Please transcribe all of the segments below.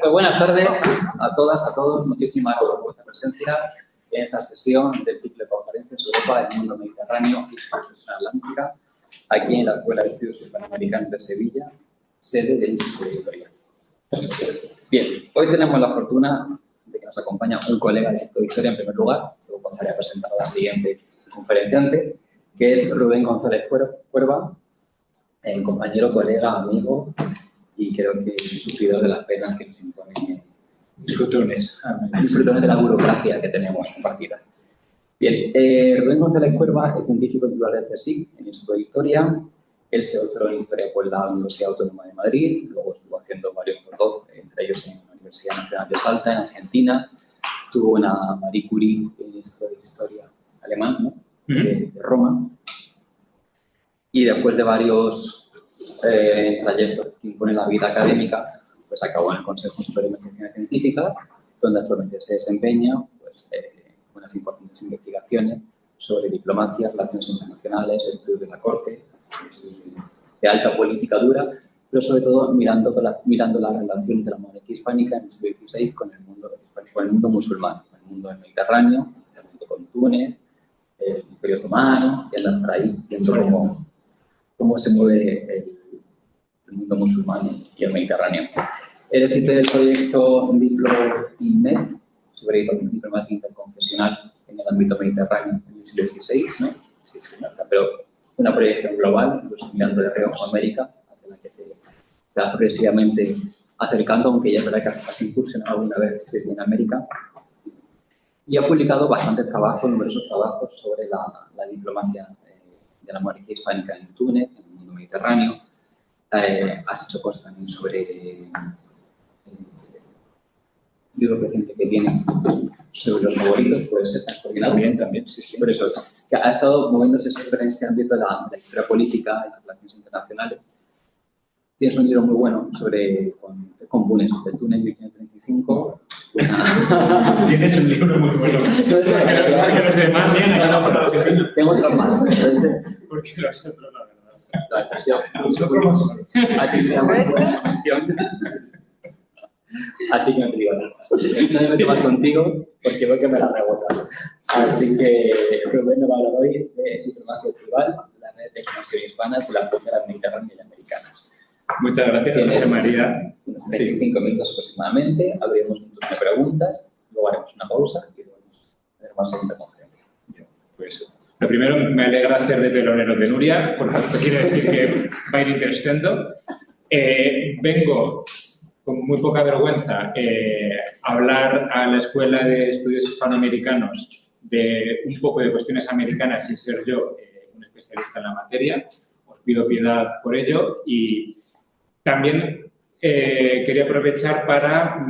Pues buenas tardes a todas, a todos. Muchísimas gracias por vuestra presencia en esta sesión del ciclo de conferencias Europa, el mundo mediterráneo y su extensión atlántica, aquí en la Escuela de Estudios Hispanoamericanos de Sevilla, sede del Instituto de Historia. Bien, hoy tenemos la fortuna de que nos acompaña un colega del Instituto de Historia en primer lugar, luego pasaré a presentar a la siguiente conferenciante, que es Rubén González Cuerva, compañero, colega, amigo, y creo que sufridor de las penas que nos imponen disfrutones de la burocracia que tenemos compartida. Bien, Rubén González Cuerva es científico titular del CSIC en el Instituto de Historia. Él se doctoró en Historia por la Universidad Autónoma de Madrid, luego estuvo haciendo varios postdocs, entre ellos en la Universidad Nacional de Salta, en Argentina. Tuvo una Marie Curie en Historia alemán, ¿no? de Roma. Y después de varios trayectos que impone la vida académica, pues acabó en el Consejo Superior de Investigaciones Científicas, donde actualmente se desempeña pues, unas importantes investigaciones sobre diplomacia, relaciones internacionales, estudios de la corte, de alta política dura, pero sobre todo mirando la relación de la monarquía hispánica en el siglo XVI con el mundo musulmán, con el mundo del Mediterráneo, especialmente con Túnez, el Imperio Otomano, y andar por ahí viendo cómo se mueve el mundo musulmán y el Mediterráneo. Él existe el proyecto Diplo-INMED sobre diplomacia interconfesional en el ámbito mediterráneo en el siglo XVI, ¿no? Sí, pero una proyección global, incluso mirando de reojo a América, hacia la que te vas progresivamente acercando, aunque ya es verdad que has incursionado alguna vez en América. Y ha publicado bastantes trabajos, numerosos trabajos sobre la diplomacia de la monarquía hispánica en Túnez, en el mundo mediterráneo. Has hecho cosas también sobre libro reciente que tienes sobre los favoritos, puede ser también, sí. Por eso, que ha estado moviéndose siempre en este ámbito de la historia política y las relaciones internacionales. Tienes un libro muy bueno sobre con Túnez, de Túnez 1935. Tienes un libro muy bueno. Porque los demás tengo otros más. Porque los otros no. La expresión. Así que no te digo nada más. No me meto más contigo porque veo que me la rebotas. Así que Rubén nos va a hablar hoy de diplomacia tribal, la red de conexión hispanas de las fronteras mediterráneas y americanas. Muchas gracias, José María. Unos 25 minutos aproximadamente, abriremos un turno de preguntas, luego haremos una pausa y luego haremos segunda conferencia. Pues, lo primero, me alegra hacer de telonero de Nuria, porque esto quiere decir que va a ir interesando. Vengo con muy poca vergüenza a hablar a la Escuela de Estudios Hispanoamericanos de un poco de cuestiones americanas sin ser yo un especialista en la materia. Os pido piedad por ello y también quería aprovechar para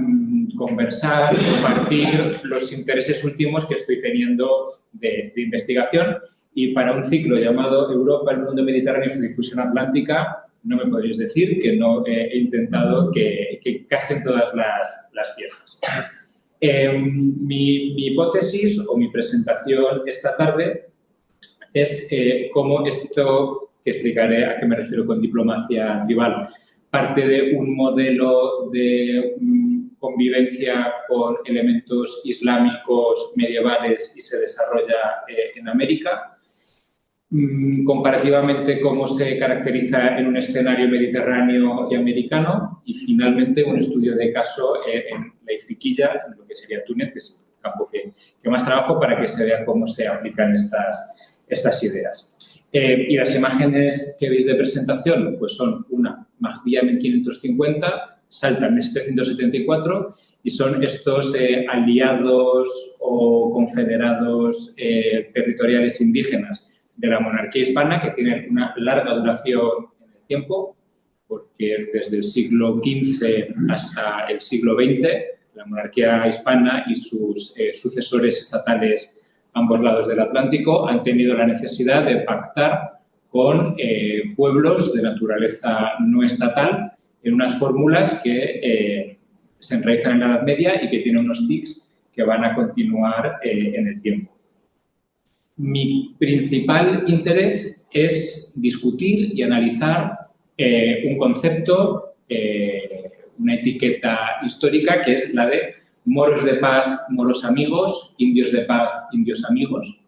conversar, compartir los intereses últimos que estoy teniendo de investigación y para un ciclo llamado Europa, el mundo mediterráneo y su difusión atlántica, no me podréis decir que no he intentado que casen todas las piezas. Mi hipótesis o mi presentación esta tarde es cómo esto, que explicaré a qué me refiero con diplomacia tribal, parte de un modelo de convivencia con elementos islámicos medievales y se desarrolla en América. Comparativamente cómo se caracteriza en un escenario mediterráneo y americano y finalmente un estudio de caso en la Ifriquilla, en lo que sería Túnez, que es el campo que más trabajo para que se vea cómo se aplican estas ideas. Y las imágenes que veis de presentación pues son una Mahdia 1550, Salta 1774 y son estos aliados o confederados territoriales indígenas de la monarquía hispana que tienen una larga duración en el tiempo, porque desde el siglo XV hasta el siglo XX la monarquía hispana y sus sucesores estatales a ambos lados del Atlántico han tenido la necesidad de pactar con pueblos de naturaleza no estatal en unas fórmulas que se enraizan en la Edad Media y que tienen unos tics que van a continuar en el tiempo. Mi principal interés es discutir y analizar un concepto una etiqueta histórica que es la de moros de paz, moros amigos, indios de paz, indios amigos,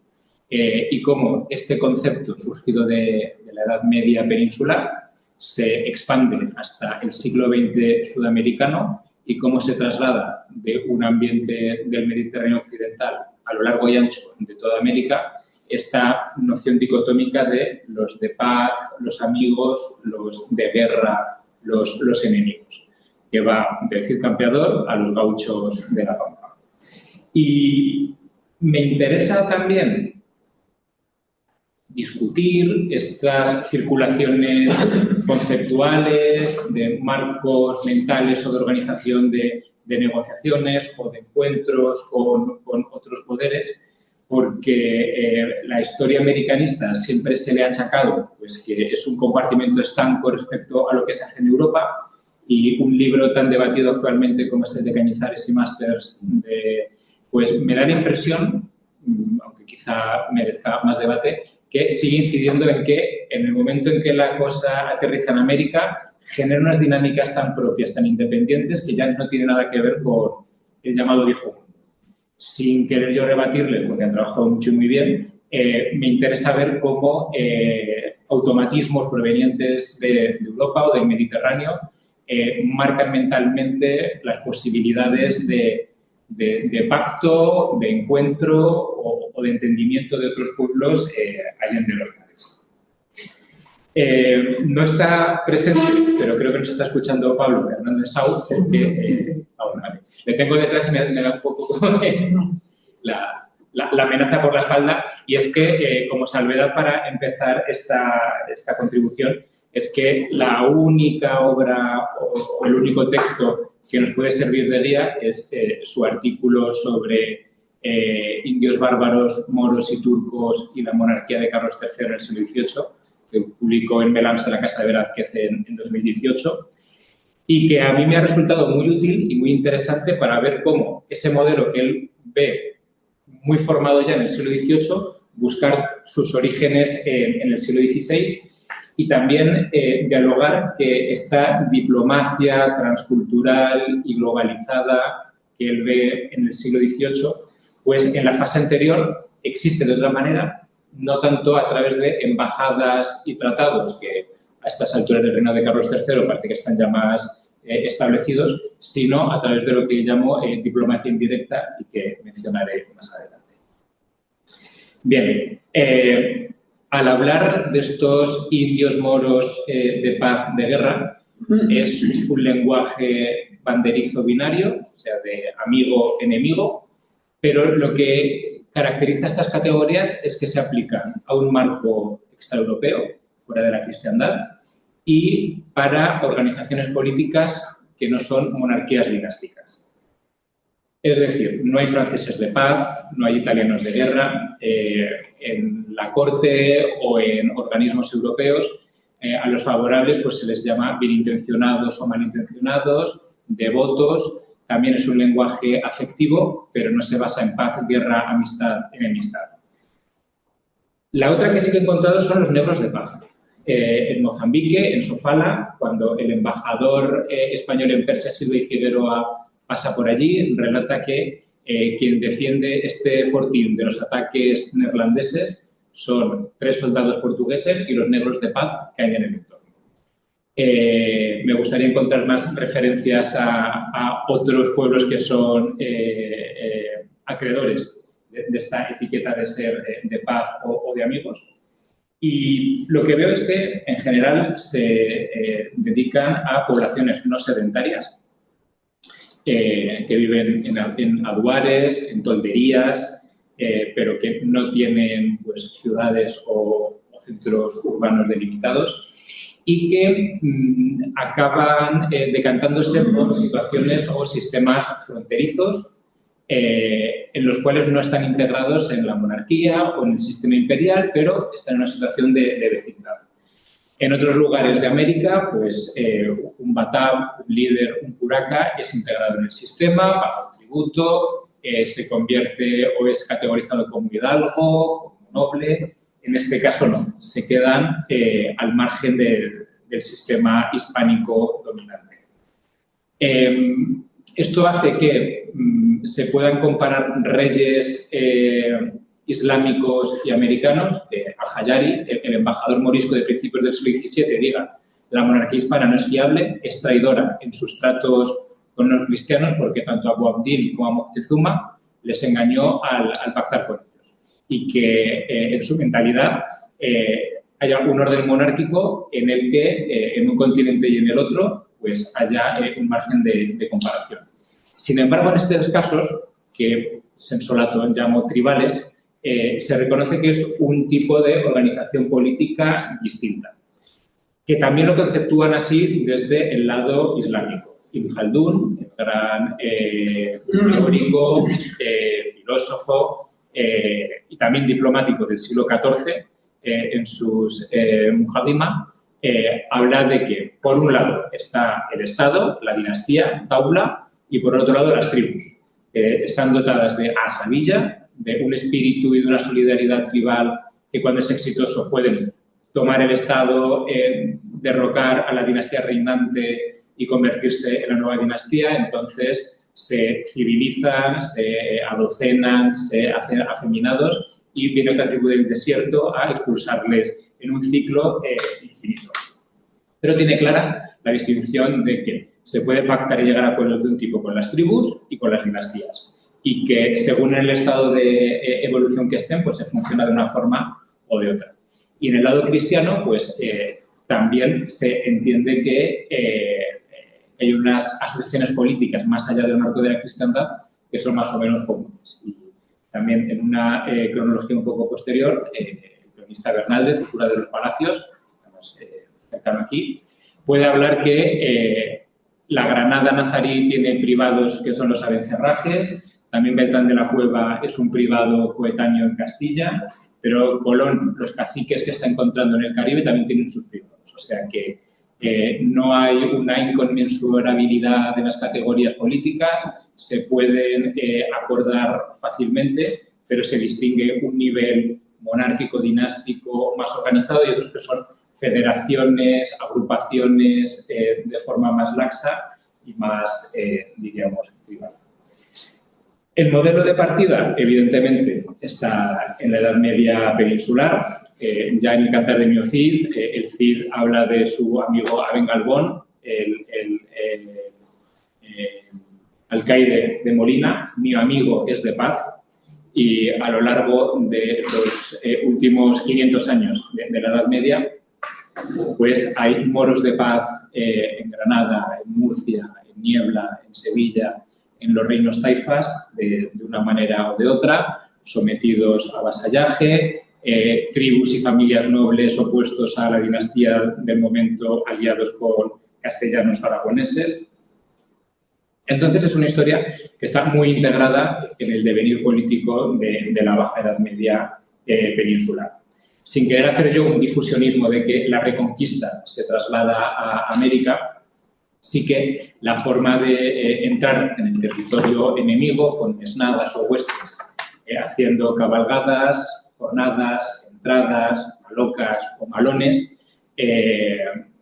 y cómo este concepto surgido de la Edad Media peninsular se expande hasta el siglo XX sudamericano y cómo se traslada de un ambiente del Mediterráneo occidental a lo largo y ancho de toda América esta noción dicotómica de los de paz, los amigos, los de guerra, los enemigos, que va del Cid Campeador a los gauchos de la Pampa. Y me interesa también discutir estas circulaciones conceptuales de marcos mentales o de organización de negociaciones o de encuentros con otros poderes, porque la historia americanista siempre se le ha achacado pues, que es un compartimento estanco respecto a lo que se hace en Europa, y un libro tan debatido actualmente como es el de Cañizares y Masters, pues me da la impresión, aunque quizá merezca más debate, que sigue incidiendo en que en el momento en que la cosa aterriza en América genera unas dinámicas tan propias, tan independientes, que ya no tiene nada que ver con el llamado viejo mundo. Sin querer yo rebatirle, porque ha trabajado mucho y muy bien, me interesa ver cómo automatismos provenientes de Europa o del Mediterráneo marcan mentalmente las posibilidades de pacto, de encuentro o de entendimiento de otros pueblos allende los mares. No está presente, pero creo que nos está escuchando Pablo Hernández Sau, porque vale. Le tengo detrás y me da un poco como la amenaza por la espalda, y es que, como salvedad para empezar esta contribución, es que la única obra o el único texto que nos puede servir de guía es su artículo sobre indios bárbaros, moros y turcos y la monarquía de Carlos III en el siglo XVIII, que publicó en Melans de la Casa de Velázquez en 2018, y que a mí me ha resultado muy útil y muy interesante para ver cómo ese modelo que él ve muy formado ya en el siglo XVIII, buscar sus orígenes en el siglo XVI, y también dialogar que esta diplomacia transcultural y globalizada que él ve en el siglo XVIII, pues en la fase anterior existe de otra manera, no tanto a través de embajadas y tratados, que a estas alturas del reino de Carlos III parece que están ya más establecidos, sino a través de lo que llamo diplomacia indirecta y que mencionaré más adelante. Bien, al hablar de estos indios moros de paz, de guerra, es un lenguaje banderizo binario, o sea, de amigo-enemigo, pero lo que caracteriza estas categorías es que se aplican a un marco extraeuropeo, fuera de la cristiandad, y para organizaciones políticas que no son monarquías dinásticas. Es decir, no hay franceses de paz, no hay italianos de guerra. En la corte o en organismos europeos, a los favorables pues, se les llama bienintencionados o malintencionados, devotos. También es un lenguaje afectivo, pero no se basa en paz, guerra, amistad, enemistad. La otra que sí que he encontrado son los negros de paz. En Mozambique, en Sofala, cuando el embajador español en Persia, Silva y Figueroa, pasa por allí, relata que quien defiende este fortín de los ataques neerlandeses son 3 soldados portugueses y los negros de paz que hay en el entorno. Me gustaría encontrar más referencias a otros pueblos que son acreedores de esta etiqueta de ser de paz o de amigos. Y lo que veo es que, en general, se dedican a poblaciones no sedentarias, que viven en aduares, en tolderías, pero que no tienen pues, ciudades o centros urbanos delimitados, y que acaban decantándose por situaciones o sistemas fronterizos en los cuales no están integrados en la monarquía o en el sistema imperial, pero están en una situación de vecindad. En otros lugares de América, pues un batab, un líder, un curaca es integrado en el sistema, paga un tributo, se convierte o es categorizado como hidalgo, como noble. En este caso no, se quedan al margen del sistema hispánico dominante. Esto hace que se puedan comparar reyes islámicos y americanos. Al-Hayari, el embajador morisco de principios del siglo XVII, diga: la monarquía hispana no es fiable, es traidora en sus tratos con los cristianos, porque tanto Abu Abdil como a Moctezuma les engañó al pactar con ellos. Y que en su mentalidad haya un orden monárquico en el que en un continente y en el otro pues haya un margen de comparación. Sin embargo, en estos casos, que Sensolato llamó tribales, se reconoce que es un tipo de organización política distinta, que también lo conceptúan así desde el lado islámico. Ibn Khaldun, el gran teórico, filósofo y también diplomático del siglo XIV, en sus Muqaddimah, habla de que, por un lado, está el Estado, la dinastía, Daula, y por otro lado, las tribus. Están dotadas de asabilla, de un espíritu y de una solidaridad tribal que, cuando es exitoso, pueden tomar el Estado, derrocar a la dinastía reinante y convertirse en la nueva dinastía. Entonces, se civilizan, se adocenan, se hacen afeminados y viene otra tribu del desierto a expulsarles en un ciclo infinito. Pero tiene clara la distinción de que se puede pactar y llegar a acuerdos de un tipo con las tribus y con las dinastías, y que según el estado de evolución que estén, pues se funciona de una forma o de otra. Y en el lado cristiano, pues también se entiende que hay unas asociaciones políticas más allá del marco de la cristiandad que son más o menos comunes. Y también en una cronología un poco posterior, el cronista Bernaldez, cura de los Palacios, estamos cercano aquí, puede hablar que la Granada nazarí tiene privados que son los Abencerrajes, también Beltrán de la Cueva es un privado coetáneo en Castilla, pero Colón, los caciques que está encontrando en el Caribe, también tienen sus privados. O sea que no hay una inconmensurabilidad de las categorías políticas, se pueden acordar fácilmente, pero se distingue un nivel monárquico, dinástico, más organizado, y otros que son federaciones, agrupaciones de forma más laxa y más, diríamos, privada. El modelo de partida, evidentemente, está en la Edad Media peninsular. Ya en el Cantar de Mio Cid, el Cid habla de su amigo Abengalbón, el alcaide de Molina: mi amigo es de paz. Y a lo largo de los últimos 500 años de la Edad Media, pues hay moros de paz en Granada, en Murcia, en Niebla, en Sevilla, en los reinos taifas, de una manera o de otra, sometidos a vasallaje, tribus y familias nobles opuestos a la dinastía del momento, aliados con castellanos aragoneses. Entonces, es una historia que está muy integrada en el devenir político de la Baja Edad Media peninsular. Sin querer hacer yo un difusionismo de que la Reconquista se traslada a América, sí que la forma de entrar en el territorio enemigo con mesnadas o huestes, haciendo cabalgadas, jornadas, entradas, malocas o malones,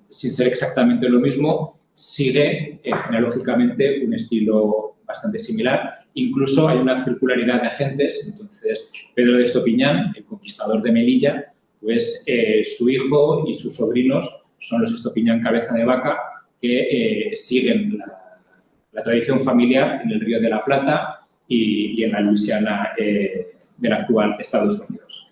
sin ser exactamente lo mismo, sigue genealógicamente un estilo bastante similar. Incluso hay una circularidad de agentes. Entonces, Pedro de Estopiñán, el conquistador de Melilla, pues su hijo y sus sobrinos son los Estopiñán Cabeza de Vaca, que siguen la tradición familiar en el Río de la Plata y en la Luisiana del actual Estados Unidos.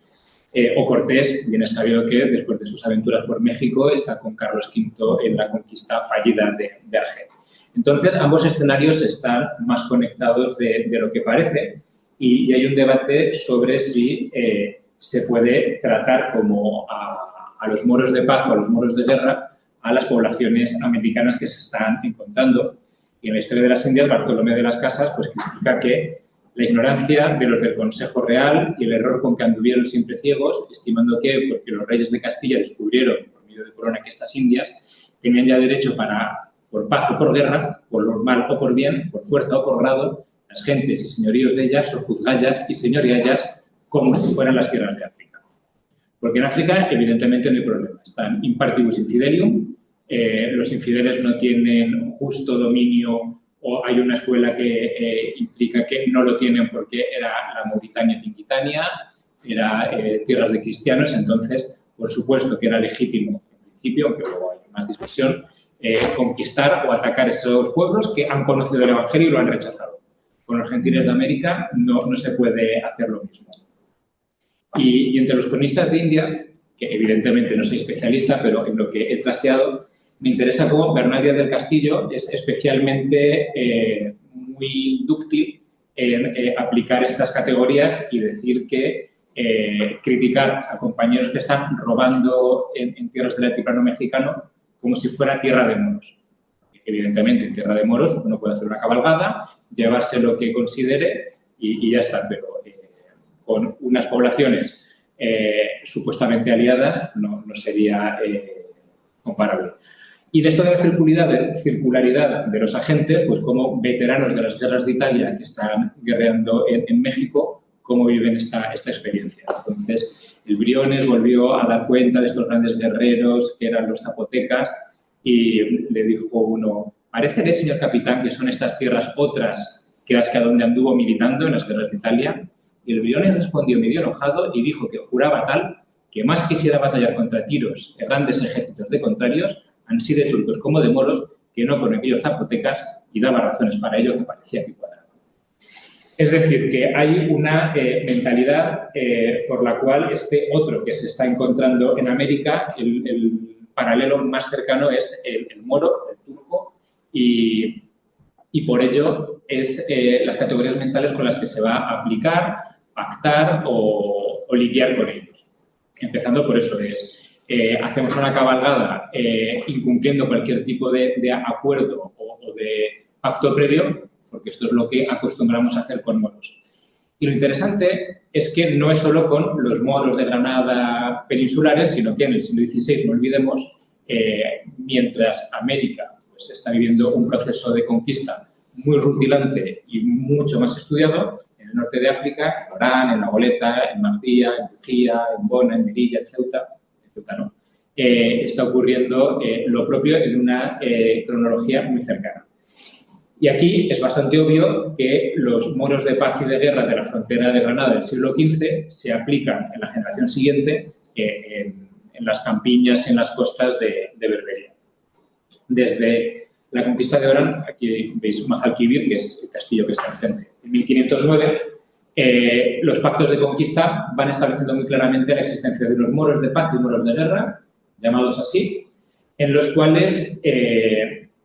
O Cortés, bien es sabido que después de sus aventuras por México está con Carlos V en la conquista fallida de Argel. Entonces, ambos escenarios están más conectados de lo que parece, y hay un debate sobre si se puede tratar como a los moros de paz o a los moros de guerra a las poblaciones americanas que se están encontrando. Y en la historia de las Indias, Bartolomé de las Casas pues critica que la ignorancia de los del Consejo Real y el error con que anduvieron siempre ciegos, estimando que, porque los reyes de Castilla descubrieron, por medio de Corona, que estas Indias tenían ya derecho para, por paz o por guerra, por mal o por bien, por fuerza o por grado, las gentes y señoríos de ellas sojuzgallas y señoriallas como si fueran las tierras de África. Porque en África, evidentemente, no hay problema. Están in partibus infidelium, los infideles no tienen justo dominio o hay una escuela que implica que no lo tienen porque era la Mauritania Tinquitania, era tierras de cristianos, entonces, por supuesto que era legítimo, en principio, aunque luego hay más discusión, conquistar o atacar esos pueblos que han conocido el Evangelio y lo han rechazado. Con los gentiles de América no se puede hacer lo mismo. Y entre los cronistas de Indias, que evidentemente no soy especialista, pero en lo que he trasteado, me interesa cómo Bernal Díaz del Castillo es especialmente muy dúctil en aplicar estas categorías y decir que criticar a compañeros que están robando en tierras del altiplano mexicano como si fuera tierra de moros. Evidentemente, en tierra de moros uno puede hacer una cabalgada, llevarse lo que considere y ya está, pero con unas poblaciones supuestamente aliadas no sería comparable. Y de esto de la circularidad de los agentes, pues como veteranos de las guerras de Italia que están guerreando en México, cómo viven esta experiencia. Entonces, el Briones volvió a dar cuenta de estos grandes guerreros que eran los zapotecas y le dijo uno, parécele, señor capitán, que son estas tierras otras que las que a donde anduvo militando en las guerras de Italia. Y el Briones respondió medio enojado y dijo que juraba tal que más quisiera batallar contra tiros de grandes ejércitos de contrarios, ansí de turcos como de moros, que no con aquellos zapotecas, y daba razones para ello que parecía que cuadraban. Es decir, que hay una mentalidad por la cual este otro que se está encontrando en América, el paralelo más cercano es el moro, el turco, y por ello es las categorías mentales con las que se va a aplicar, pactar o lidiar con ellos. Empezando por eso hacemos una cabalgada incumpliendo cualquier tipo de acuerdo o de pacto previo, porque esto es lo que acostumbramos a hacer con moros. Y lo interesante es que no es solo con los moros de Granada peninsulares, sino que en el siglo XVI, no olvidemos, mientras América pues, está viviendo un proceso de conquista muy rutilante y mucho más estudiado, en el norte de África, en Orán, en La Goleta, en Magbía, en Bujía, en Bona, en Melilla, en Ceuta no, está ocurriendo lo propio en una cronología muy cercana. Y aquí es bastante obvio que los moros de paz y de guerra de la frontera de Granada del siglo XV se aplican en la generación siguiente en las campiñas y en las costas de Berbería. Desde la conquista de Orán, aquí veis Majalquivir, que es el castillo que está enfrente. En 1509, los pactos de conquista van estableciendo muy claramente la existencia de unos moros de paz y moros de guerra, llamados así, en los cuales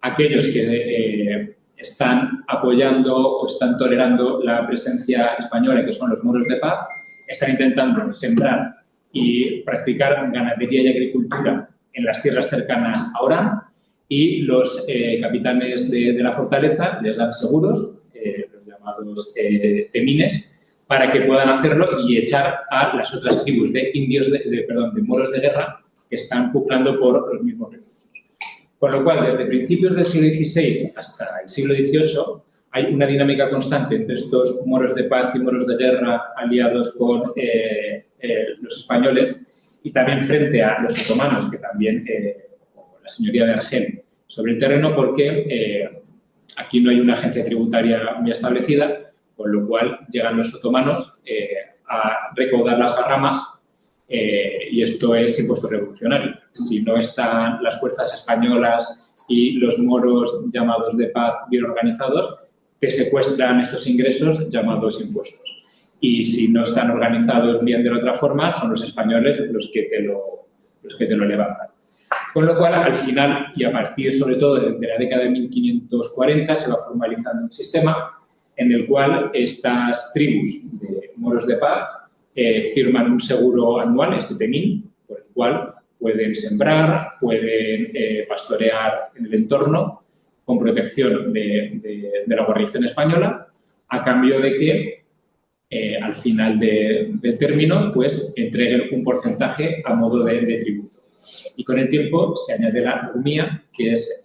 aquellos que están apoyando o están tolerando la presencia española, que son los moros de paz, están intentando sembrar y practicar ganadería y agricultura en las tierras cercanas a Orán, y los capitanes de la fortaleza les dan seguros, los llamados temines, para que puedan hacerlo y echar a las otras tribus de indios, de moros de guerra que están pugnando por los mismos recursos. Con lo cual, desde principios del siglo XVI hasta el siglo XVIII, hay una dinámica constante entre estos moros de paz y moros de guerra aliados con los españoles y también frente a los otomanos, que también, la señoría de Argel, sobre el terreno, porque aquí no hay una agencia tributaria muy establecida, con lo cual llegan los otomanos a recaudar las garramas y esto es impuesto revolucionario. Si no están las fuerzas españolas y los moros llamados de paz bien organizados, te secuestran estos ingresos llamados impuestos. Y si no están organizados bien de la otra forma, son los españoles los que te lo levantan. Con lo cual, al final, y a partir sobre todo de la década de 1540, se va formalizando un sistema en el cual estas tribus de moros de paz firman un seguro anual, este temín, por el cual pueden sembrar, pueden pastorear en el entorno con protección de la guarnición española, a cambio de que al final del término pues entreguen un porcentaje a modo de tributo. Y con el tiempo se añade la rumía, que es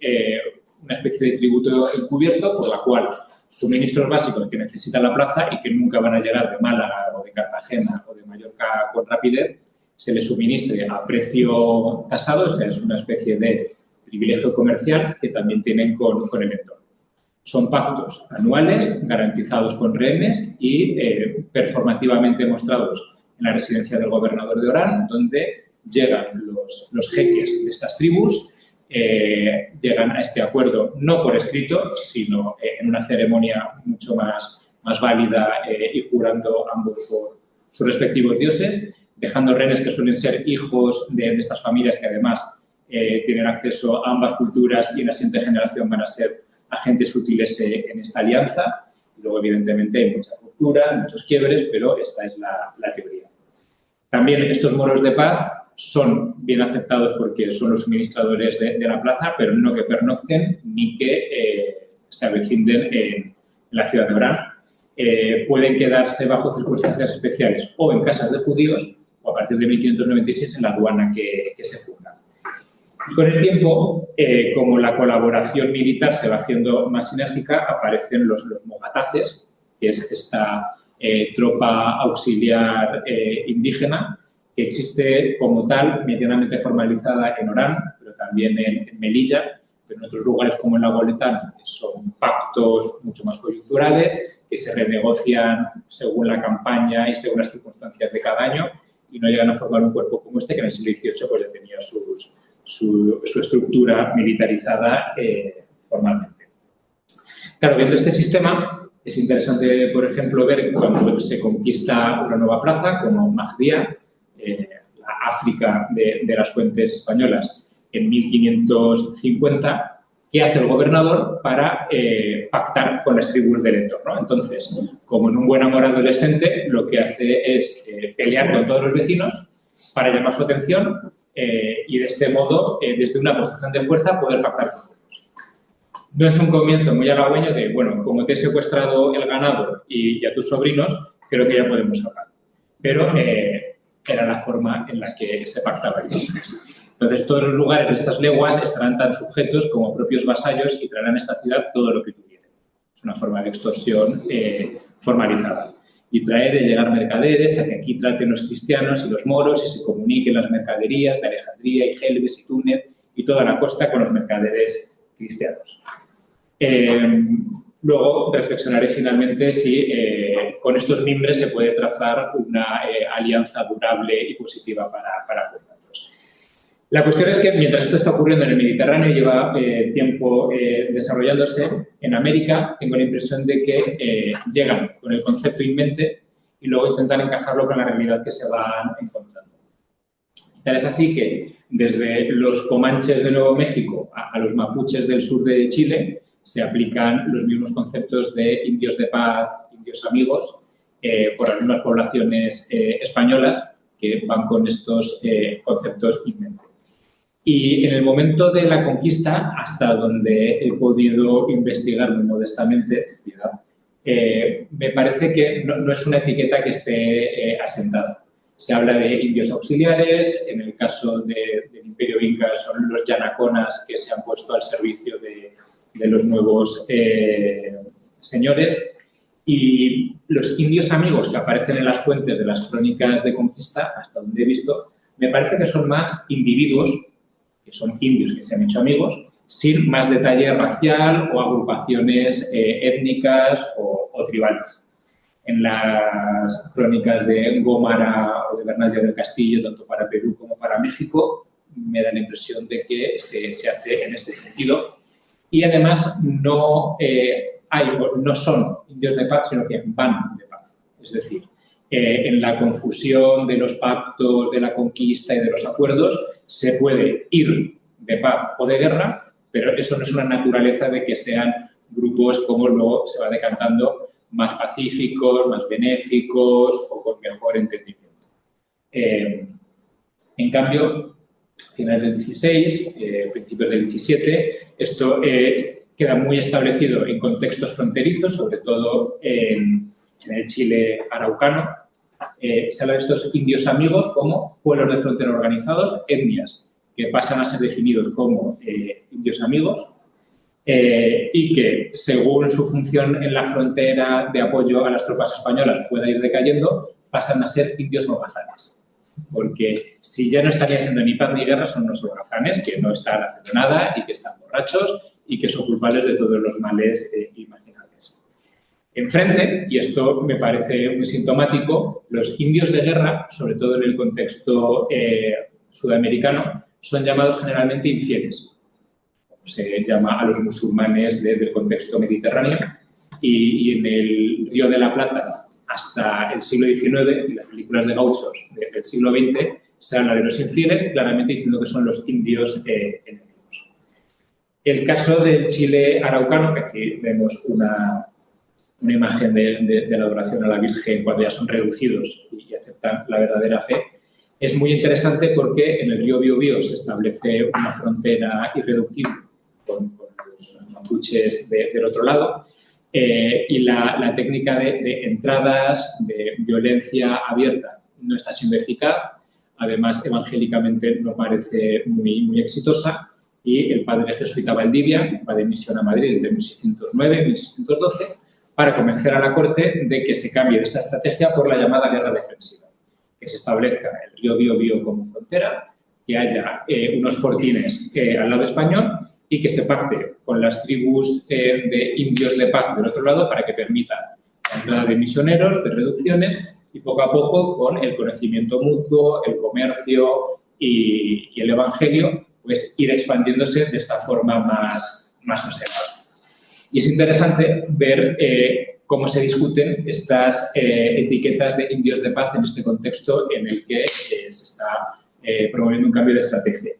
una especie de tributo encubierto por la cual suministros básicos que necesita la plaza y que nunca van a llegar de Málaga o de Cartagena o de Mallorca con rapidez, se les suministre a precio tasado, o sea, es una especie de privilegio comercial que también tienen con el entorno. Son pactos anuales, garantizados con rehenes y performativamente mostrados en la residencia del gobernador de Orán, donde llegan los jeques de estas tribus, llegan a este acuerdo no por escrito, sino en una ceremonia mucho más válida y jurando ambos por sus respectivos dioses, dejando rehenes que suelen ser hijos de estas familias que además tienen acceso a ambas culturas y en la siguiente generación van a ser agentes útiles en esta alianza. Y luego, evidentemente, hay muchas rupturas, muchos quiebres, pero esta es la teoría. También estos moros de paz son bien aceptados porque son los suministradores de la plaza, pero no que pernocten ni que se avecinden en la ciudad de Orán. Pueden quedarse bajo circunstancias especiales o en casas de judíos o a partir de 1596 en la aduana que se funda. Y con el tiempo, como la colaboración militar se va haciendo más sinérgica, aparecen los mogataces, que es esta tropa auxiliar indígena que existe como tal, medianamente formalizada en Orán, pero también en Melilla, pero en otros lugares como en la Goletán son pactos mucho más coyunturales que se renegocian según la campaña y según las circunstancias de cada año y no llegan a formar un cuerpo como este que en el siglo XVIII pues, ya tenía su estructura militarizada formalmente. Claro, viendo este sistema, es interesante, por ejemplo, ver cuando se conquista una nueva plaza como Mahdía, la África de las fuentes españolas, en 1550, ¿qué hace el gobernador para pactar con las tribus del entorno? Entonces, como en un buen amor adolescente, lo que hace es pelear con todos los vecinos para llamar su atención y de este modo, desde una posición de fuerza, poder pactar con ellos. No es un comienzo muy halagüeño de, bueno, como te he secuestrado el ganado y a tus sobrinos, creo que ya podemos hablar. Pero era la forma en la que se pactaba entonces. Entonces, todos los lugares de estas leguas estarán tan sujetos como propios vasallos y traerán a esta ciudad todo lo que tuvieran. Es una forma de extorsión formalizada. Y traer y llegar mercaderes a que aquí traten los cristianos y los moros y se comuniquen las mercaderías de Alejandría y Gelbes y Túnez y toda la costa con los mercaderes cristianos. Luego reflexionaré finalmente si con estos mimbres se puede trazar una alianza durable y positiva para nosotros. La cuestión es que mientras esto está ocurriendo en el Mediterráneo, lleva tiempo desarrollándose, en América tengo la impresión de que llegan con el concepto en mente y luego intentan encajarlo con la realidad que se van encontrando. Tal es así que desde los comanches de Nuevo México a los mapuches del sur de Chile se aplican los mismos conceptos de indios de paz, indios amigos, por las mismas poblaciones españolas que van con estos conceptos en mente. Y en el momento de la conquista, hasta donde he podido investigar muy modestamente, me parece que no es una etiqueta que esté asentada. Se habla de indios auxiliares, en el caso del Imperio Inca son los yanaconas que se han puesto al servicio de los nuevos señores, y los indios amigos que aparecen en las fuentes de las crónicas de conquista, hasta donde he visto, me parece que son más individuos, que son indios que se han hecho amigos, sin más detalle racial o agrupaciones étnicas o tribales. En las crónicas de Gómara o de Bernal del Castillo, tanto para Perú como para México, me da la impresión de que se hace en este sentido. Y además no son indios de paz, sino que van de paz. Es decir, en la confusión de los pactos, de la conquista y de los acuerdos, se puede ir de paz o de guerra, pero eso no es una naturaleza de que sean grupos como luego se va decantando más pacíficos, más benéficos o con mejor entendimiento. En cambio, finales del 16, principios del 17, esto queda muy establecido en contextos fronterizos, sobre todo en el Chile araucano. Se habla de estos indios amigos como pueblos de frontera organizados, etnias, que pasan a ser definidos como indios amigos y que, según su función en la frontera de apoyo a las tropas españolas pueda ir decayendo, pasan a ser indios holgazanes. porque si ya no están haciendo ni paz ni guerra son unos holgazanes que no están haciendo nada y que están borrachos y que son culpables de todos los males imaginables. Enfrente, y esto me parece muy sintomático, los indios de guerra, sobre todo en el contexto sudamericano, son llamados generalmente infieles, como se llama a los musulmanes del contexto mediterráneo, y en el Río de la Plata hasta el siglo XIX, y las películas de gauchos del siglo XX, se habla de los infieles, claramente diciendo que son los indios enemigos. El caso del Chile araucano, que aquí vemos una imagen de la adoración a la Virgen cuando ya son reducidos y aceptan la verdadera fe, es muy interesante porque en el río Biobío se establece una frontera irreductible con los mapuches del otro lado, y la técnica de entradas, de violencia abierta, no está siendo eficaz. Además, evangélicamente no parece muy exitosa. Y el padre jesuita Valdivia va de misión a Madrid entre 1609 y 1612 para convencer a la corte de que se cambie esta estrategia por la llamada guerra defensiva. Que se establezca el río Biobío como frontera, que haya unos fortines al lado español y que se pacte con las tribus de indios de paz del otro lado para que permita la entrada de misioneros, de reducciones y poco a poco con el conocimiento mutuo, el comercio y el evangelio, pues ir expandiéndose de esta forma más sosegada. Y es interesante ver cómo se discuten estas etiquetas de indios de paz en este contexto en el que se está promoviendo un cambio de estrategia.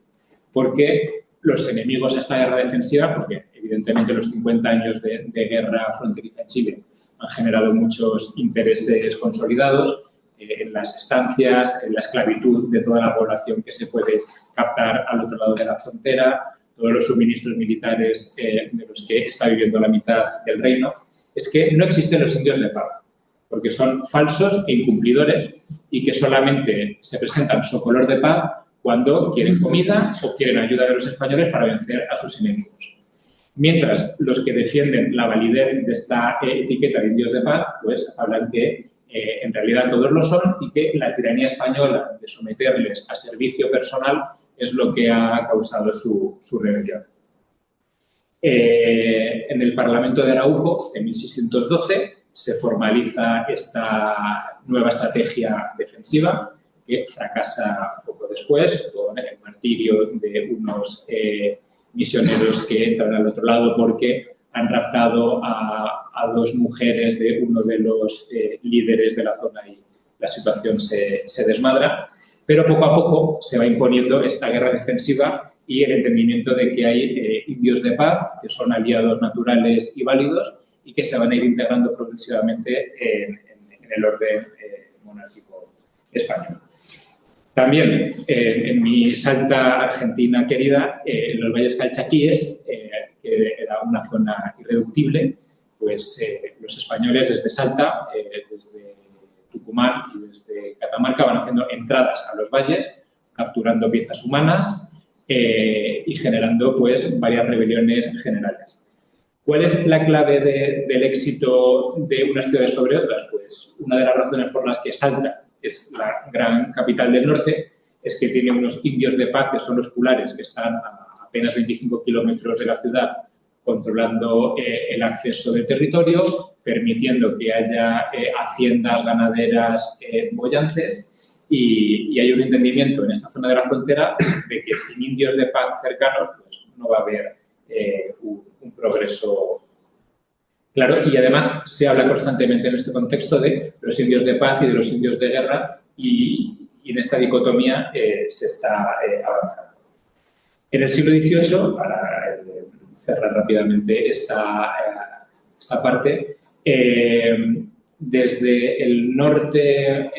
Porque los enemigos a esta guerra defensiva, porque evidentemente los 50 años de guerra fronteriza en Chile han generado muchos intereses consolidados en las estancias, en la esclavitud de toda la población que se puede captar al otro lado de la frontera, todos los suministros militares de los que está viviendo la mitad del reino, es que no existen los indios de paz, porque son falsos e incumplidores y que solamente se presentan su color de paz cuando quieren comida o quieren ayuda de los españoles para vencer a sus enemigos. Mientras los que defienden la validez de esta etiqueta de indios de paz, pues hablan que en realidad todos lo son y que la tiranía española de someterles a servicio personal es lo que ha causado su rebelión. En el Parlamento de Arauco, en 1612, se formaliza esta nueva estrategia defensiva que fracasa poco después con el martirio de unos misioneros que entran al otro lado porque han raptado a dos mujeres de uno de los líderes de la zona y la situación se desmadra. Pero poco a poco se va imponiendo esta guerra defensiva y el entendimiento de que hay indios de paz, que son aliados naturales y válidos y que se van a ir integrando progresivamente en el orden monárquico español. También en mi Salta argentina querida, en los Valles Calchaquíes, que era una zona irreductible, pues los españoles desde Salta, desde Tucumán y desde Catamarca van haciendo entradas a los valles, capturando piezas humanas y generando pues varias rebeliones generales. ¿Cuál es la clave del éxito de unas ciudades sobre otras? Pues una de las razones por las que Salta es la gran capital del norte es que tiene unos indios de paz, que son los culares, que están a apenas 25 kilómetros de la ciudad, controlando el acceso del territorio, permitiendo que haya haciendas ganaderas bollantes y hay un entendimiento en esta zona de la frontera de que sin indios de paz cercanos pues no va a haber un progreso claro. Y además se habla constantemente en este contexto de los indios de paz y de los indios de guerra y en esta dicotomía se está avanzando. En el siglo XVIII, para cerrar rápidamente esta parte, desde el norte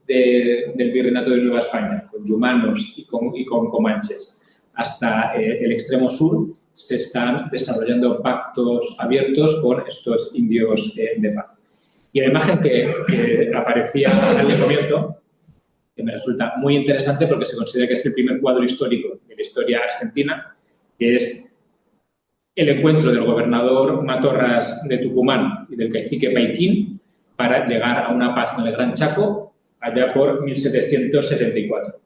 del Virreinato de Nueva España, con yumanos y con comanches, hasta el extremo sur, se están desarrollando pactos abiertos con estos indios de paz. Y la imagen que aparecía al comienzo, que me resulta muy interesante porque se considera que es el primer cuadro histórico de la historia argentina, que es el encuentro del gobernador Matorras de Tucumán y del cacique Paiquín para llegar a una paz en el Gran Chaco, allá por 1774.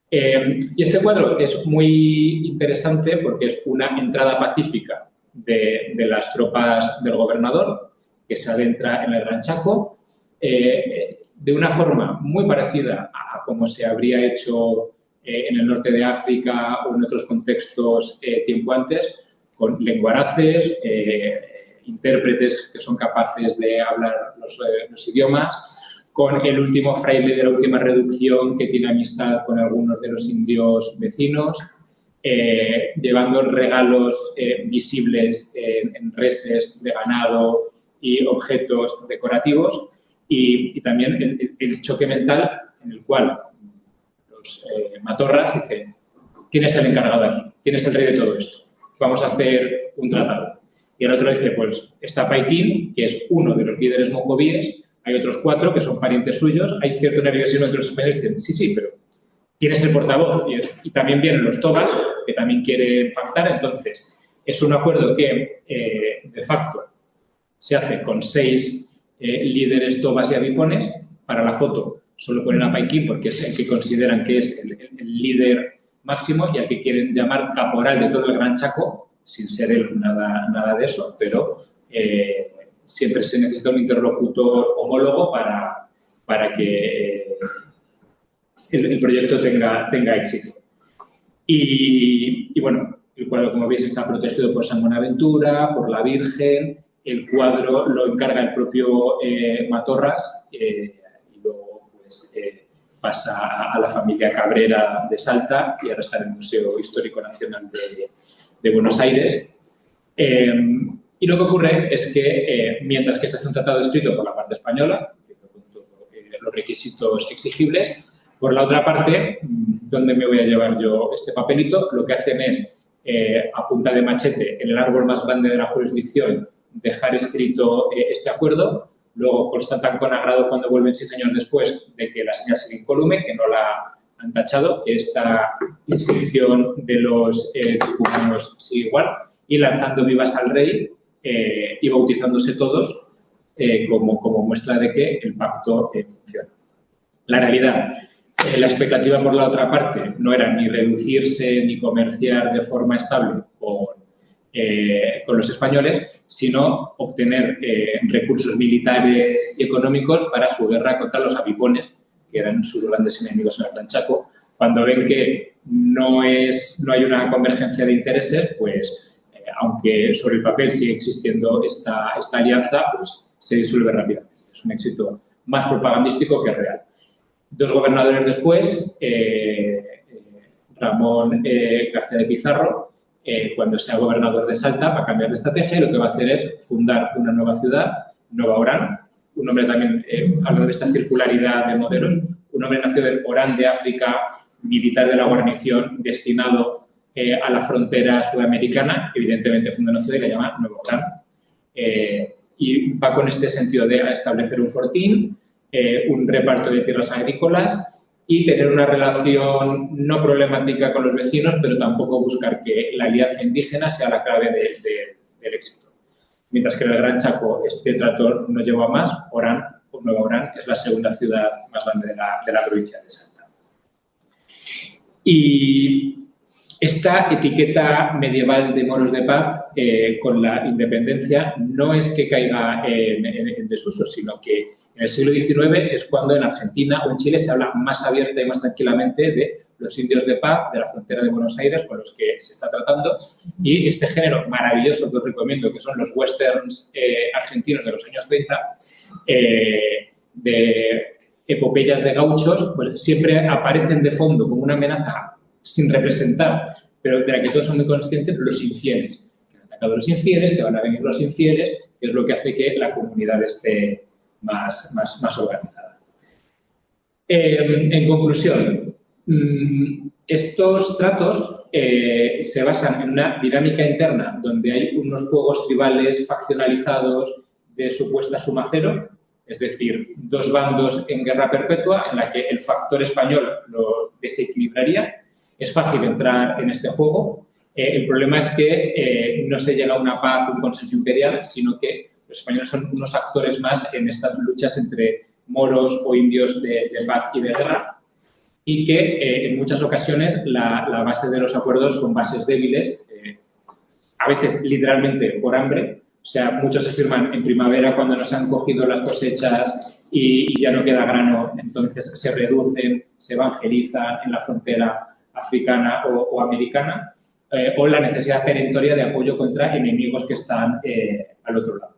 Y este cuadro es muy interesante porque es una entrada pacífica de las tropas del gobernador que se adentra en el Gran Chaco de una forma muy parecida a como se habría hecho en el norte de África o en otros contextos tiempo antes, con lenguaraces, intérpretes que son capaces de hablar los idiomas, con el último fraile de la última reducción que tiene amistad con algunos de los indios vecinos, llevando regalos visibles en reses de ganado y objetos decorativos y también el choque mental en el cual los matorras dicen ¿quién es el encargado aquí? ¿Quién es el rey de todo esto? Vamos a hacer un tratado. Y el otro dice, pues está Paitín, que es uno de los líderes mocobíes, hay otros 4 que son parientes suyos, hay cierto nerviosismo entre los españoles y dicen, sí, pero ¿quién es el portavoz? Y también vienen los tobas, que también quieren pactar. Entonces, es un acuerdo que, de facto, se hace con 6 líderes tobas y abipones. Para la foto solo ponen a Paitín porque es el que consideran que es el líder máximo y al que quieren llamar caporal de todo el Gran Chaco, sin ser él nada de eso, pero siempre se necesita un interlocutor homólogo para que el proyecto tenga éxito. Y bueno, el cuadro, como veis, está protegido por San Buenaventura, por la Virgen. El cuadro lo encarga el propio Matorras y luego pues, pasa a la familia Cabrera de Salta y ahora está en el Museo Histórico Nacional de Buenos Aires. Y lo que ocurre es que, mientras que se hace un tratado escrito por la parte española, con los requisitos exigibles, por la otra parte, donde me voy a llevar yo este papelito, lo que hacen es, a punta de machete, en el árbol más grande de la jurisdicción, dejar escrito este acuerdo. Luego constatan con agrado cuando vuelven 6 años después de que la señal sigue incólume, que no la han tachado, que esta inscripción de los tucumanos sigue igual, y lanzando vivas al rey y bautizándose todos como muestra de que el pacto funciona. La realidad, la expectativa por la otra parte no era ni reducirse ni comerciar de forma estable con los españoles, sino obtener recursos militares y económicos para su guerra contra los abipones, que eran sus grandes enemigos en el Gran Chaco. Cuando ven que no hay una convergencia de intereses, pues aunque sobre el papel sigue existiendo esta alianza, pues se disuelve rápidamente. Es un éxito más propagandístico que real. 2 gobernadores después, Ramón García de Pizarro, cuando sea gobernador de Salta, va a cambiar de estrategia y lo que va a hacer es fundar una nueva ciudad, Nueva Orán. Un hombre también, hablando de esta circularidad de modelos, un hombre nació de Orán de África, militar de la guarnición, destinado a la frontera sudamericana, evidentemente funda una ciudad y la llama Nueva Orán. Y va con este sentido de establecer un fortín, un reparto de tierras agrícolas y tener una relación no problemática con los vecinos, pero tampoco buscar que la alianza indígena sea la clave del éxito. Mientras que en el Gran Chaco este trato no lleva a más, Orán, o Nueva Orán, es la segunda ciudad más grande de la provincia de Salta. Y esta etiqueta medieval de moros de paz con la independencia no es que caiga en desuso, sino que en el siglo XIX es cuando en Argentina o en Chile se habla más abierta y más tranquilamente de los indios de paz de la frontera de Buenos Aires con los que se está tratando. Y este género maravilloso que os recomiendo, que son los westerns argentinos de los años 30, de epopeyas de gauchos, pues siempre aparecen de fondo como una amenaza sin representar, pero de la que todos son muy conscientes, los infieles. Que han atacado a los infieles, que van a venir los infieles, que es lo que hace que la comunidad esté más organizada. En conclusión, estos tratos se basan en una dinámica interna donde hay unos juegos tribales faccionalizados de supuesta suma cero, es decir, 2 bandos en guerra perpetua en la que el factor español lo desequilibraría. Es fácil entrar en este juego. El problema es que no se llega a una paz, un consenso imperial, sino que los españoles son unos actores más en estas luchas entre moros o indios de paz y de guerra, y que en muchas ocasiones la base de los acuerdos son bases débiles, a veces literalmente por hambre. O sea, muchos se firman en primavera cuando nos han cogido las cosechas y ya no queda grano, entonces se reducen, se evangelizan en la frontera africana o americana, o la necesidad perentoria de apoyo contra enemigos que están al otro lado.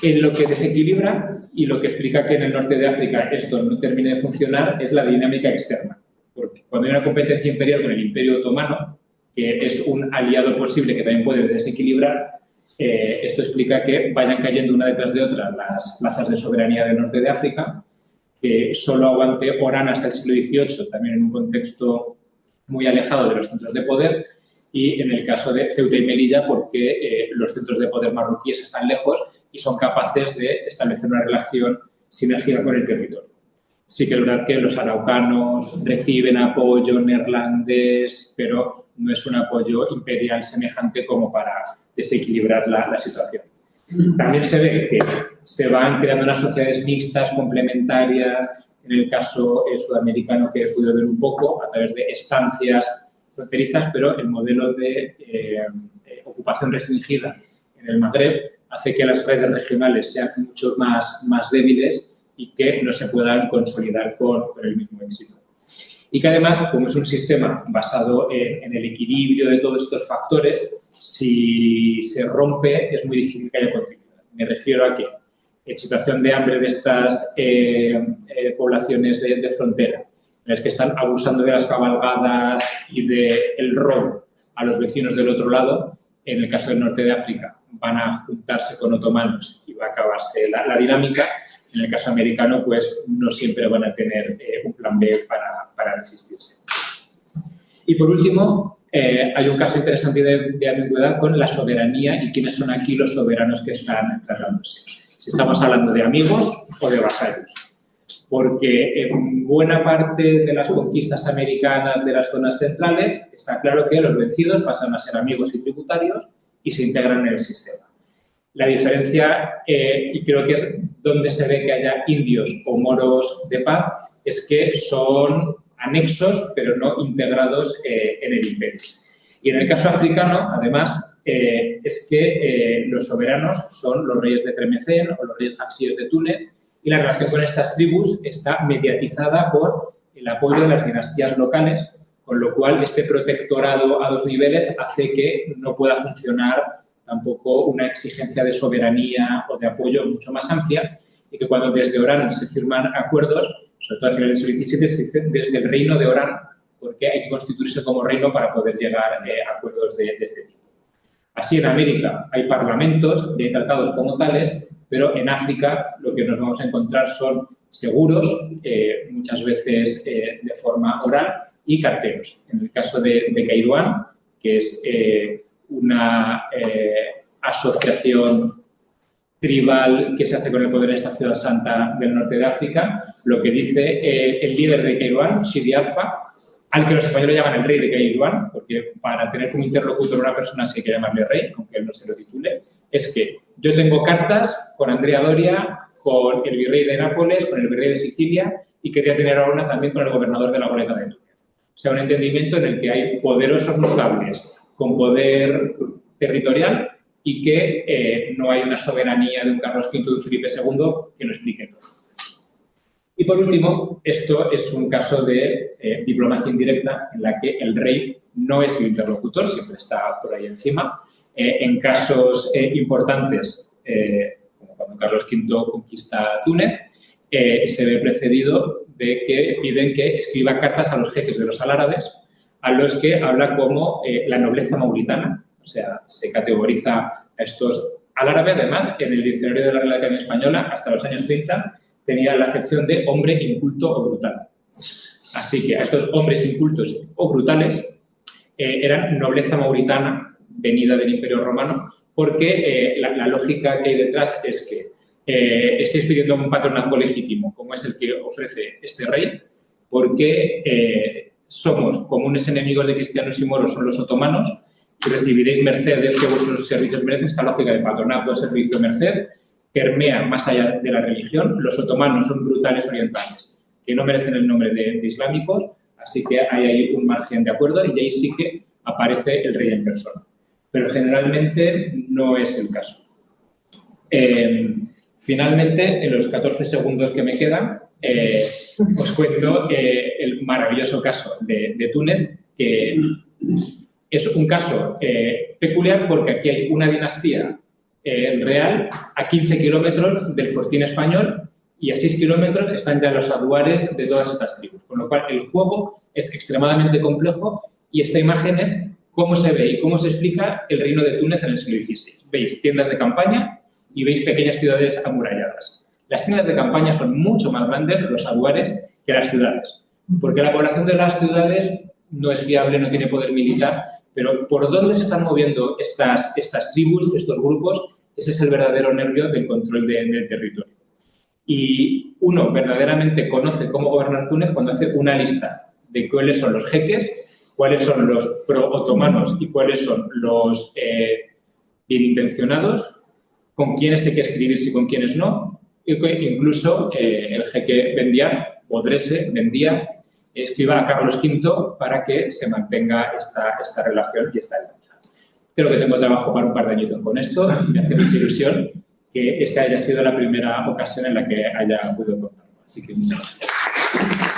En lo que desequilibra y lo que explica que en el norte de África esto no termine de funcionar es la dinámica externa. Porque cuando hay una competencia imperial con el Imperio Otomano, que es un aliado posible que también puede desequilibrar, esto explica que vayan cayendo una detrás de otra las plazas de soberanía del norte de África, que solo aguante Orán hasta el siglo XVIII, también en un contexto muy alejado de los centros de poder, y en el caso de Ceuta y Melilla, porque los centros de poder marroquíes están lejos y son capaces de establecer una relación sinérgica con el territorio. Sí que es verdad que los araucanos reciben apoyo neerlandés, pero no es un apoyo imperial semejante como para desequilibrar la situación. También se ve que se van creando unas sociedades mixtas, complementarias, en el caso sudamericano que he podido ver un poco, a través de estancias fronterizas, pero el modelo de ocupación restringida en el Magreb hace que las redes regionales sean mucho más débiles y que no se puedan consolidar con el mismo éxito. Y que además, como es un sistema basado en el equilibrio de todos estos factores, si se rompe es muy difícil que haya continuidad. Me refiero a que en situación de hambre de estas poblaciones de frontera, en las que están abusando de las cabalgadas y del robo a los vecinos del otro lado, en el caso del norte de África van a juntarse con otomanos y va a acabarse la dinámica. En el caso americano, pues no siempre van a tener un plan B para resistirse. Y por último, hay un caso interesante de ambigüedad con la soberanía y quiénes son aquí los soberanos que están tratándose. Si estamos hablando de amigos o de vasallos. Porque en buena parte de las conquistas americanas de las zonas centrales está claro que los vencidos pasan a ser amigos y tributarios y se integran en el sistema. La diferencia, y creo que es donde se ve que haya indios o moros de paz, es que son anexos, pero no integrados en el imperio. Y en el caso africano, además, es que los soberanos son los reyes de Tremecén o los reyes hafsíes de Túnez, y la relación con estas tribus está mediatizada por el apoyo de las dinastías locales, con lo cual este protectorado a dos niveles hace que no pueda funcionar tampoco una exigencia de soberanía o de apoyo mucho más amplia, y que cuando desde Orán se firman acuerdos, sobre todo a finales del siglo XVII, se dicen desde el reino de Orán, porque hay que constituirse como reino para poder llegar a acuerdos de este tipo. Así, en América hay parlamentos y hay tratados como tales, pero en África lo que nos vamos a encontrar son seguros, muchas veces de forma oral, y carteros. En el caso de Kairouan, que es una asociación tribal que se hace con el poder en esta ciudad santa del norte de África, lo que dice el líder de Kairouan, Sidi Alfa, al que los españoles llaman el rey de Kairouan, porque para tener como interlocutor una persona sí hay que llamarle rey, aunque él no se lo titule, es que yo tengo cartas con Andrea Doria, con el virrey de Nápoles, con el virrey de Sicilia y quería tener ahora una también con el gobernador de la Goleta de Túnez. O sea, un entendimiento en el que hay poderosos notables con poder territorial y que no hay una soberanía de un Carlos V, de un Felipe II que lo explique todo. Y por último, esto es un caso de diplomacia indirecta en la que el rey no es el interlocutor, siempre está por ahí encima. En casos importantes, como cuando Carlos V conquista Túnez, se ve precedido de que piden que escriba cartas a los jefes de los alárabes, a los que habla como la nobleza mauritana, o sea, se categoriza a estos alárabes. Además, en el diccionario de la Real Academia Española, hasta los años 30, tenía la acepción de hombre inculto o brutal. Así que a estos hombres incultos o brutales eran nobleza mauritana, venida del Imperio Romano, porque la lógica que hay detrás es que estáis pidiendo un patronazgo legítimo, como es el que ofrece este rey, porque somos comunes enemigos de cristianos y moros, son los otomanos, y recibiréis mercedes que vuestros servicios merecen. Esta lógica de patronazgo, servicio, merced, permea más allá de la religión. Los otomanos son brutales orientales, que no merecen el nombre de islámicos, así que hay ahí un margen de acuerdo y ahí sí que aparece el rey en persona. Pero generalmente no es el caso. Finalmente, en los 14 segundos que me quedan, os cuento el maravilloso caso de Túnez, que es un caso peculiar porque aquí hay una dinastía real a 15 kilómetros del fortín español y a 6 kilómetros están ya los aduares de todas estas tribus. Con lo cual, el juego es extremadamente complejo y esta imagen es cómo se ve y cómo se explica el reino de Túnez en el siglo XVI. Veis tiendas de campaña y veis pequeñas ciudades amuralladas. Las tiendas de campaña son mucho más grandes, los aduares, que las ciudades. Porque la población de las ciudades no es fiable, no tiene poder militar, pero por dónde se están moviendo estas tribus, estos grupos, ese es el verdadero nervio del control del territorio. Y uno verdaderamente conoce cómo gobernar Túnez cuando hace una lista de cuáles son los jeques, cuáles son los pro-otomanos y cuáles son los bien intencionados, con quiénes hay que escribirse y con quiénes no. Incluso el jeque Ben Díaz, Bodrese, Ben Díaz, escriba a Carlos V para que se mantenga esta relación y esta alianza. Creo que tengo trabajo para un par de añitos con esto y me hace mucha ilusión que esta haya sido la primera ocasión en la que haya podido contarlo. Así que muchas gracias.